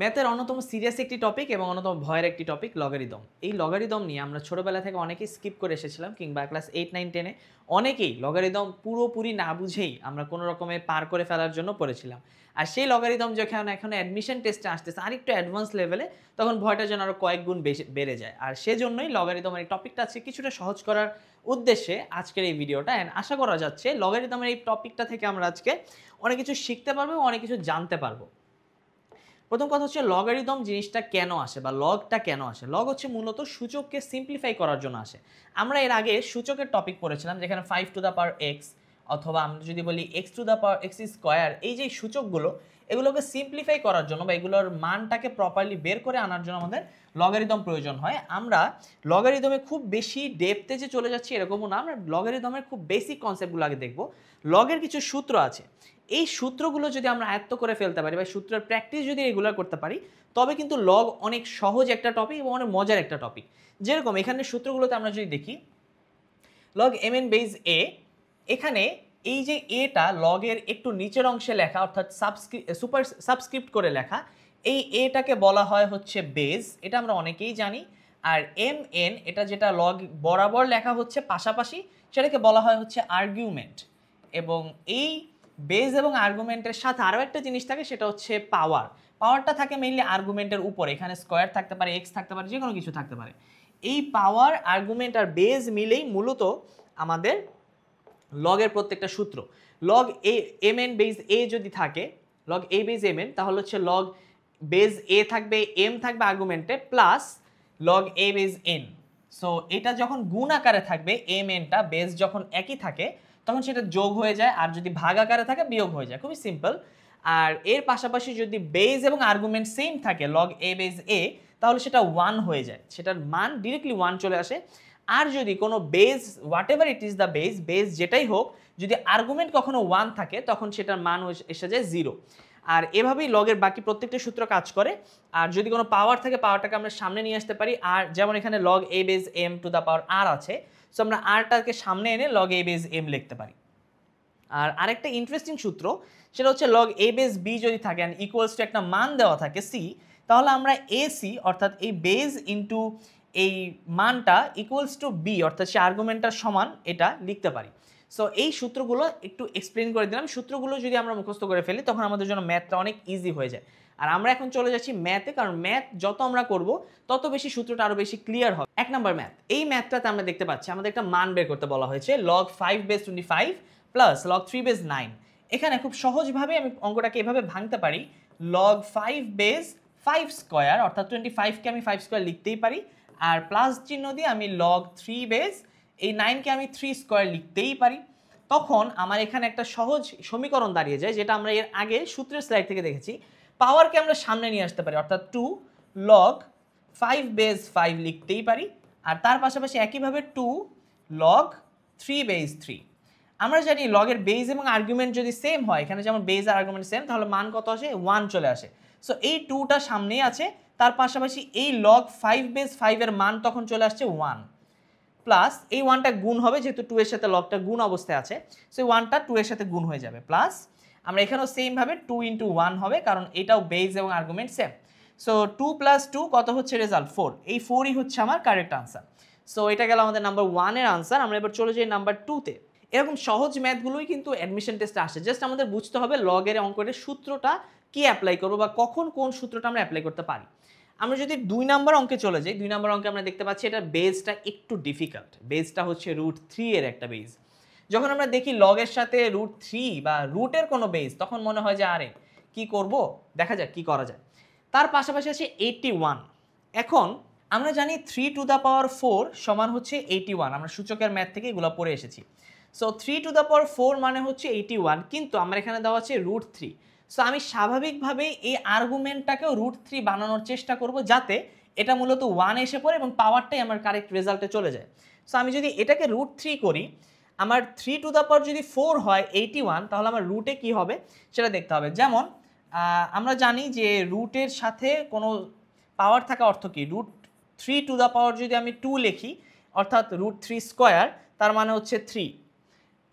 ম্যাথের অন্যতম সিরিয়াস একটি টপিক এবং অন্যতম ভয়ের একটি টপিক লগারিদম। এই লগারিদম নিয়ে আমরা ছোটোবেলা থেকে অনেকেই স্কিপ করে এসেছিলাম, কিংবা ক্লাস 8, 9, 10-এ অনেকেই লগারিদম পুরোপুরি না বুঝেই আমরা কোনো রকমে পার করে ফেলার জন্য পড়েছিলাম। আর সেই লগারিদম যখন এখন অ্যাডমিশন টেস্টে আসতেছে আরেকটু অ্যাডভান্স লেভেলে, তখন ভয়টা যেন আরও কয়েক গুণ বেশি বেড়ে যায়। আর সেজন্যই লগারিদমের এই টপিকটা আছে কিছুটা সহজ করার উদ্দেশ্যে আজকের এই ভিডিওটা। অ্যান্ড আশা করা যাচ্ছে লগারিদমের এই টপিকটা থেকে আমরা আজকে অনেক কিছু শিখতে পারবো এবং অনেক কিছু জানতে পারবো। প্রথম কথা হচ্ছে লগারিদম জিনিসটা কেন আসে বা লগটা কেন আসে। লগ হচ্ছে মূলত সূচককে সিম্পলিফাই করার জন্য আসে। আমরা এর আগে সূচকের টপিক পড়েছিলাম, যেখানে 5⁻x অথবা আমরা যদি বলি x⁻x², এই যে সূচকগুলো এগুলোকে সিম্পলিফাই করার জন্য বা এগুলোর মানটাকে প্রপারলি বের করে আনার জন্য আমাদের লগারিদম প্রয়োজন হয়। আমরা লগারিদমে খুব বেশি ডেপথে যে চলে যাচ্ছি এরকমও না, আমরা লগারিদমের খুব বেসিক কনসেপ্টগুলো আগে দেখব। লগের কিছু সূত্র আছে, এই সূত্রগুলো যদি আমরা আয়ত্ত করে ফেলতে পারি বা সূত্রের প্র্যাকটিস যদি রেগুলার করতে পারি, তবে কিন্তু লগ অনেক সহজ একটা টপিক এবং অনেক মজার একটা টপিক। যেরকম এখানে সূত্রগুলোতে আমরা যদি দেখি লগ mn বেজ a, এখানে এই যে এটা লগের একটু নিচের অংশে লেখা, অর্থাৎ সুপার সাবস্ক্রিপ্ট করে লেখা, এই এটাকে বলা হয় হচ্ছে বেজ, এটা আমরা অনেকেই জানি। আর mn এটা যেটা লগ বরাবর লেখা হচ্ছে পাশাপাশি, সেটাকে বলা হয় হচ্ছে আর্গুমেন্ট। এবং এই বেজ এবং আর্গুমেন্টের সাথে আরও একটা জিনিস থাকে, সেটা হচ্ছে পাওয়ার। পাওয়ারটা থাকে মেইনলি আর্গুমেন্টের উপর, এখানে স্কোয়ার থাকতে পারে, এক্স থাকতে পারে, যে কোনো কিছু থাকতে পারে। এই পাওয়ার, আর্গুমেন্ট আর বেজ মিলেই মূলত আমাদের লগের প্রত্যেকটা সূত্র। লগ এ mn বেজ এ যদি থাকে, লগ এ বেজ mn, তাহলে হচ্ছে লগ বেজ এ থাকবে, এম থাকবে আর্গুমেন্টে, plus log a base N. So এটা যখন গুণ আকারে থাকবে mnটা, বেজ যখন একই থাকে তখন সেটা যোগ হয়ে যায়, আর যদি ভাগ আকারে থাকে বিয়োগ হয়ে যায়, খুবই সিম্পল। আর এর পাশাপাশি যদি বেজ এবং আর্গুমেন্ট সেম থাকে লগ এ বেজ এ, তাহলে সেটা 1 হয়ে যায়, সেটার মান ডিরেক্টলি 1 চলে আসে। আর যদি কোনো base, whatever it is the base, base যেটাই হোক, যদি আর্গুমেন্ট কখনো 1 থাকে তখন সেটার মান এসে যায় 0। আর এভাবেই লগের বাকি প্রত্যেকটা সূত্র কাজ করে। আর যদি কোনো পাওয়ার থাকে, পাওয়ারটাকে আমরা সামনে নিয়ে আসতে পারি। আর যেমন এখানে log a base m to the power r আছে, সো আমরা আরটাকে সামনে এনে লগ এ বেজ এম লিখতে পারি। আর আরেকটা ইন্টারেস্টিং সূত্র, সেটা হচ্ছে লগ এ বেজ বি যদি থাকে অ্যান্ড ইকুয়ালস টু একটা মান দেওয়া থাকে সি, তাহলে আমরা এ সি অর্থাৎ এই বেজ ইন্টু এই মানটা ইকুয়ালস টু বি, অর্থাৎ সে আর্গুমেন্টটার সমান, এটা লিখতে পারি। সো এই সূত্রগুলো একটু এক্সপ্লেন করে দিলাম। সূত্রগুলো যদি আমরা মুখস্থ করে ফেলি তখন আমাদের জন্য ম্যাথটা অনেক ইজি হয়ে যায়। আর আমরা এখন চলে যাচ্ছি ম্যাথে, কারণ ম্যাথ যত আমরা করব তত বেশি সূত্রটা আরও বেশি ক্লিয়ার হবে। 1 নাম্বার ম্যাথ, এই ম্যাথটাতে আমরা দেখতে পাচ্ছি আমাদের একটা মান বের করতে বলা হয়েছে, লগ 5/25 প্লাস লগ 3/9। এখানে খুব সহজভাবে আমি অঙ্কটাকে এভাবে ভাঙতে পারি, লগ 5/5² অর্থাৎ 25কে আমি 5² লিখতেই পারি, আর প্লাস চিহ্ন দিয়ে আমি লগ 3 এই 9কে আমি 3² লিখতেই পারি। তখন আমার এখানে একটা সহজ সমীকরণ দাঁড়িয়ে যায়, যেটা আমরা এর আগে সূত্রের স্লাইড থেকে দেখেছি। পাওয়ারকে আমরা সামনে নিয়ে আসতে পারি, অর্থাৎ 2 লগ 5/5 লিখতেই পারি, আর তার পাশাপাশি একইভাবে 2 লগ 3/3। আমরা জানি লগের বেজ এবং আর্গুমেন্ট যদি সেম হয়, এখানে যেমন বেজ আর আর্গুমেন্ট সেম, তাহলে মান কত আসে? 1 চলে আসে। সো এই 2টা সামনেই আছে, তার পাশাপাশি এই লগ 5/5 এর মান তখন চলে আসছে 1, প্লাস এই 1টা গুণ হবে, যেহেতু 2 এর সাথে লগটা গুণ অবস্থায় আছে, সো 1টা 2 এর সাথে গুণ হয়ে যাবে, প্লাস আমরা এখানেও সেম ভাবে 2 × 1 হবে, কারণ এটাও বেজ এবং আর্গুমেন্ট সেম। সো 2 + 2 কত হচ্ছে? রেজাল্ট 4। এই 4ই হচ্ছে আমার কারেক্ট আনসার। সো এটা গেল আমাদের নাম্বার 1 এর আনসার। আমরা এবার চলে যাই নাম্বার 2-তে। এরকম সহজ ম্যাথগুলোই কিন্তু অ্যাডমিশন টেস্টে আসে, জাস্ট আমাদের বুঝতে হবে লগের অঙ্কের সূত্রটা কি অ্যাপ্লাই করবো বা কখন কোন সূত্রটা আমরা অ্যাপ্লাই করতে পারি। আমরা যদি 2 নাম্বার অঙ্কে চলে যাই, 2 নাম্বার অঙ্কে আমরা দেখতে পাচ্ছি এটা বেজটা একটু ডিফিকাল্ট। বেজটা হচ্ছে √3 এর একটা বেজ। যখন আমরা দেখি লগের সাথে √3 বা রুটের কোনো বেজ, তখন মনে হয় যে আরে কি করব, দেখা যাক কি করা যায়। তার পাশাপাশি আছে 81। এখন আমরা জানি 3⁴ সমান হচ্ছে 81, আমরা সূচকের ম্যাথ থেকে এগুলো পড়ে এসেছি। সো 3⁴ মানে হচ্ছে 81, কিন্তু আমার এখানে দেওয়া আছে √3। সো আমি স্বাভাবিকভাবেই এই আর্গুমেন্টটাকেও √3 বানানোর চেষ্টা করব, যাতে এটা মূলত 1 এসে পড়ে এবং পাওয়ারটাই আমার কারেক্ট রেজাল্টে চলে যায়। সো আমি যদি এটাকে √3 করি, আমার 3⁴ যদি 4 হয় 81, তাহলে আমার রুটে কি হবে সেটা দেখতে হবে। যেমন আমরা জানি যে রুটের সাথে কোনো পাওয়ার থাকা অর্থ কি, √3 যদি আমি 2 লিখি, অর্থাৎ √3², তার মানে হচ্ছে 3।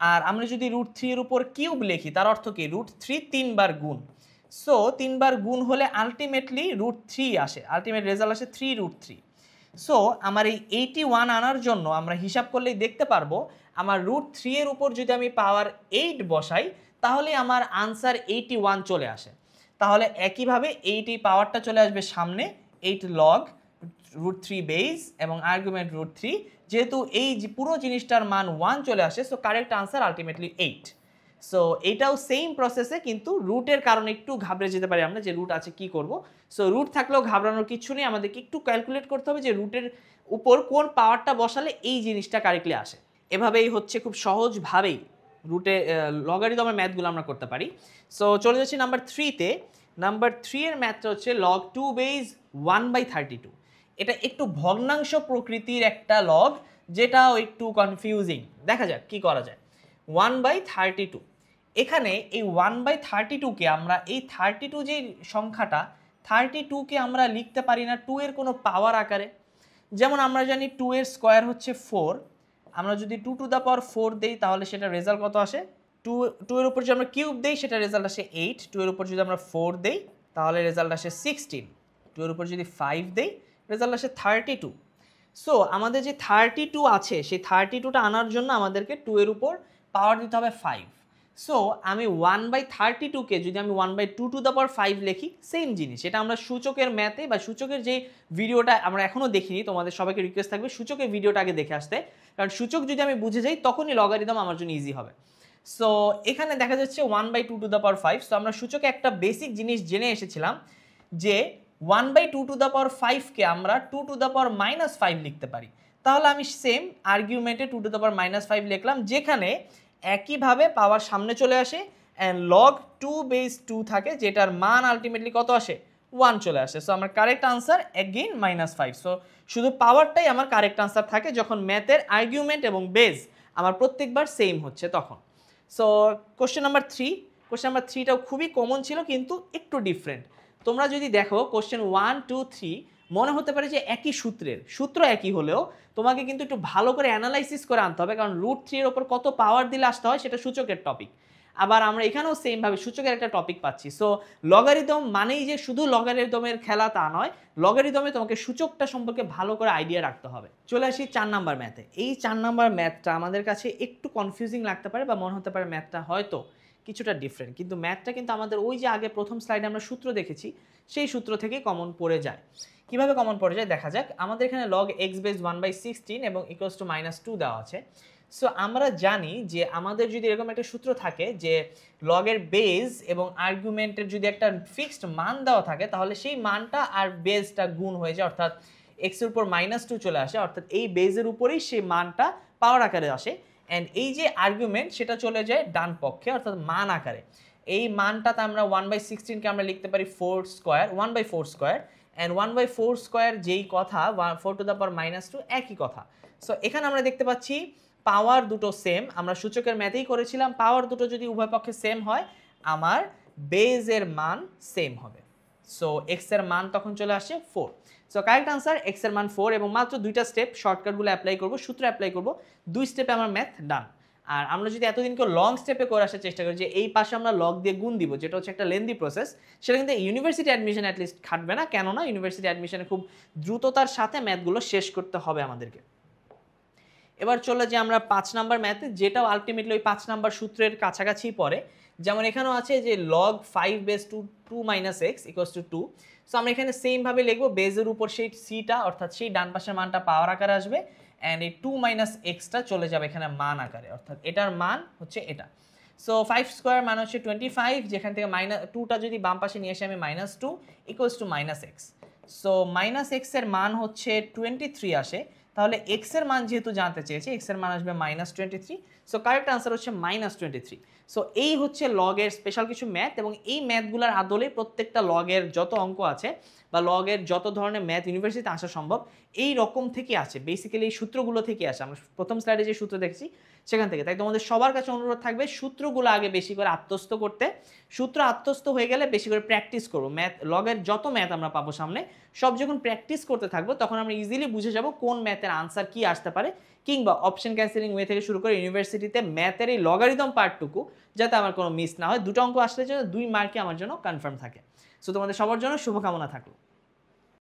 আর আমরা যদি √3 এর উপর কিউব লিখি, তার অর্থ কি, √3 3 বার গুণ। সো 3 বার গুণ হলে আলটিমেটলি √3 আসে, আলটিমেট রেজাল্ট আসে 3√3। সো আমার এই 81 আনার জন্য আমরা হিসাব করলেই দেখতে পারবো আমার √3 এর উপর যদি আমি পাওয়ার 8 বসাই তাহলে আমার আনসার 81 চলে আসে। তাহলে একইভাবে 80 পাওয়ারটা চলে আসবে সামনে, 8 লগ √3 বেস এবং আর্গুমেন্ট √3, যেহেতু এই পুরো জিনিসটার মান 1 চলে আসে, so correct answer ultimately 8। So এটাও সেম প্রসেসে, কিন্তু রুটের কারণে একটু ঘাবড়ে যেতে পারি আমরা যে রুট আছে কি করব। সো রুট থাকলেও ঘাবড়ানোর কিছু নেই, আমাদেরকে একটু ক্যালকুলেট করতে হবে যে রুটের উপর কোন পাওয়ারটা বসালে এই জিনিসটা কারেক্টলি আসে। এভাবেই হচ্ছে খুব সহজভাবেই রুটে লগারিদমের ম্যাথগুলো আমরা করতে পারি। সো চলে যাচ্ছি নাম্বার 3-তে। নাম্বার 3 এর ম্যাথটা হচ্ছে log 2 বেস 1/32। এটা একটু ভগ্নাংশ প্রকৃতির একটা লগ, যেটাও একটু কনফিউজিং। দেখা যাক কি করা যায়। 1/32, এখানে এই 1/32কে আমরা এই 32 যে সংখ্যাটা 32কে আমরা লিখতে পারি না 2 এর কোনো পাওয়ার আকারে। যেমন আমরা জানি 2 এর স্কোয়ার হচ্ছে 4, আমরা যদি 2 টু দ্য পাওয়ার 4 দেই তাহলে সেটা রেজাল্ট কত আসে? 2 এর উপর যদি আমরা কিউব দেই সেটা রেজাল্ট আসে 8, 2 এর উপর যদি আমরা 4 দেই তাহলে রেজাল্ট আসে 16, 2 এর উপর যদি 5 দেই রেজাল্ট আসে 32। সো আমাদের যে 32 আছে সেই 32টা আনার জন্য আমাদেরকে 2 এর উপর পাওয়ার দিতে হবে 5। সো আমি 1/32কে যদি আমি 1/2 টু দ্য পাওয়ার 5 লিখি, সেম জিনিস। এটা আমরা সূচকের ম্যাথে বা সূচকের যে ভিডিওটা আমরা এখনও দেখিনি, তোমাদের সবাইকে রিকোয়েস্ট থাকবে সূচকের ভিডিওটা আগে দেখে আসতে, কারণ সূচক যদি আমি বুঝে যাই তখনই লগারিদম আমার জন্য ইজি হবে। সো এখানে দেখা যাচ্ছে 1/2 টু দ্য পাওয়ার 5। সো আমরা সূচকে একটা বেসিক জিনিস জেনে এসেছিলাম যে 1/2 টু দ্য পাওয়ার 5কে আমরা 2 টু দ্য পাওয়ার -5 লিখতে পারি। তাহলে আমি সেম আর্গুমেন্টে 2 টু দ্য পাওয়ার -5 লিখলাম, যেখানে একইভাবে পাওয়ার সামনে চলে আসে অ্যান্ড log 2 বেস 2 থাকে, যেটার মান আলটিমেটলি কত আসে? 1 চলে আসে। সো আমার কারেক্ট আনসার এগেইন -5। সো শুধু পাওয়ারটাই আমার কারেক্ট আনসার থাকে যখন ম্যাথের আর্গুমেন্ট এবং বেস আমার প্রত্যেকবার সেম হচ্ছে তখন। So question number 3, question number 3টাও খুবই কমন ছিল কিন্তু একটু ডিফারেন্ট। তোমরা যদি দেখো কোশ্চেন 1, 2, 3 মনে হতে পারে যে একই সূত্র একই হলেও তোমাকে কিন্তু একটু ভালো করে অ্যানালাইসিস করে আনতে হবে, কারণ √3 এর ওপর কত পাওয়ার দিলে আসতে হয় সেটা সূচকের টপিক। আবার আমরা এখানেও সেমভাবে সূচকের একটা টপিক পাচ্ছি। সো লগারিদম মানেই যে শুধু লগারিদমের খেলা তা নয়, লগারিদমে তোমাকে সূচকটা সম্পর্কে ভালো করে আইডিয়া রাখতে হবে। চলে আসি 4 নাম্বার ম্যাথে। এই 4 নাম্বার ম্যাথটা আমাদের কাছে একটু কনফিউজিং লাগতে পারে বা মনে হতে পারে ম্যাথটা হয়তো কিছুটা ডিফারেন্ট, কিন্তু ম্যাথটা কিন্তু আমাদের ওই যে আগে প্রথম স্লাইডে আমরা সূত্র দেখেছি সেই সূত্র থেকে কমন পড়ে যায়। কিভাবে কমন পড়ে যায় দেখা যাক। আমাদের এখানে log x বেস 1/16 এবং ইকুয়ালস টু -2 দেওয়া আছে। সো আমরা জানি যে আমাদের যদি এরকম একটা সূত্র থাকে যে লগের বেস এবং আর্গুমেন্টের যদি একটা ফিক্সড মান দেওয়া থাকে তাহলে সেই মানটা আর বেসটা গুণ হয়ে যায়, অর্থাৎ x এর উপর -2 চলে আসে, অর্থাৎ এই বেসের উপরেই সেই মানটা পাওয়ার আকারে আসে অ্যান্ড এই যে আর্গুমেন্ট সেটা চলে যায় ডান পক্ষে অর্থাৎ মান আকারে। এই মানটাতে আমরা 1/16কে আমরা লিখতে পারি 4 স্কোয়ার, 1/4 স্কোয়ার, অ্যান্ড 1/4 স্কোয়ার যেই কথা 4 টু দ্য পাওয়ার -2 একই কথা। সো এখানে আমরা দেখতে পাচ্ছি পাওয়ার দুটো সেম, আমরা সূচকের ম্যাথেই করেছিলাম, পাওয়ার দুটো যদি উভয় পক্ষে সেম হয় আমার বেজের মান সেম হবে। সো এক্স এর মান তখন চলে আসে 4। সো কারেক্ট আনসার এক্স এর মান 4 এবং মাত্র 2টা স্টেপ শর্টকাটগুলো অ্যাপ্লাই করব, সূত্র অ্যাপ্লাই করব, 2 স্টেপে আমার ম্যাথ ডান। আর আমরা যদি এতদিনকে লং স্টেপে করে আসার চেষ্টা করি যে এই পাশে আমরা লগ দিয়ে গুণ দিব, যেটা হচ্ছে একটা লেন্দি প্রসেস, সেটা কিন্তু ইউনিভার্সিটি অ্যাডমিশন অ্যাটলিস্ট খাটবে না। কেননা ইউনিভার্সিটি অ্যাডমিশনে খুব দ্রুততার সাথে ম্যাথগুলো শেষ করতে হবে আমাদেরকে। এবার চলে যে আমরা 5 নাম্বার ম্যাথে, যেটাও আলটিমেটলি ওই 5 নাম্বার সূত্রের কাছাকাছি পড়ে। যেমন এখানেও আছে যে log 5 base 2 - x equals to 2। So আমরা এখানে সেমভাবে লিখবো, বেজের উপর সেই সিটা অর্থাৎ সেই ডান পাশের মানটা পাওয়ার আকারে আসবে অ্যান্ড এই 2 - x টা চলে যাবে এখানে মান আকারে, অর্থাৎ এটার মান হচ্ছে এটা। সো 5 স্কোয়ার মান হচ্ছে 25, যেখান থেকে -2টা যদি বাম পাশে নিয়ে আসি আমি -2 equals to -x। So -x এর মান হচ্ছে 23 আসে, তাহলে x এর মান যেহেতু জানতে চেয়েছে x এর মান আসবে -23। সো কারেক্ট আনসার হচ্ছে -23। সো এই হচ্ছে লগের স্পেশাল কিছু ম্যাথ, এবং এই ম্যাথগুলোর আদলে প্রত্যেকটা লগের যত অঙ্ক আছে বা লগের যত ধরনের ম্যাথ ইউনিভার্সিটিতে আসা সম্ভব এই রকম থেকে আসে, বেসিক্যালি এই সূত্রগুলো থেকে আসে। আমরা প্রথম স্লাইডে যে সূত্র দেখছি সেখান থেকে। তাই তোমাদের সবার কাছে অনুরোধ থাকবে সূত্রগুলো আগে বেশি করে আত্মস্থ করতে। সূত্র আত্মস্থ হয়ে গেলে বেশি করে প্র্যাকটিস করবো। ম্যাথ লগের যত ম্যাথ আমরা পাবো সামনে সব যখন প্র্যাকটিস করতে থাকবো তখন আমরা ইজিলি বুঝে যাব কোন ম্যাথের আনসার কি আসতে পারে কিংবা অপশন ক্যান্সেলিং ওয়ে থেকে শুরু করে ইউনিভার্সিটিতে ম্যাথের এই লগারিদম পার্টটুকু যাতে আমার কোনো মিস না হয়, 2টা অঙ্ক আসলে যেন 2 মার্কে আমার জন্য কনফার্ম থাকে। সো তোমাদের সবার জন্য শুভকামনা থাকলো।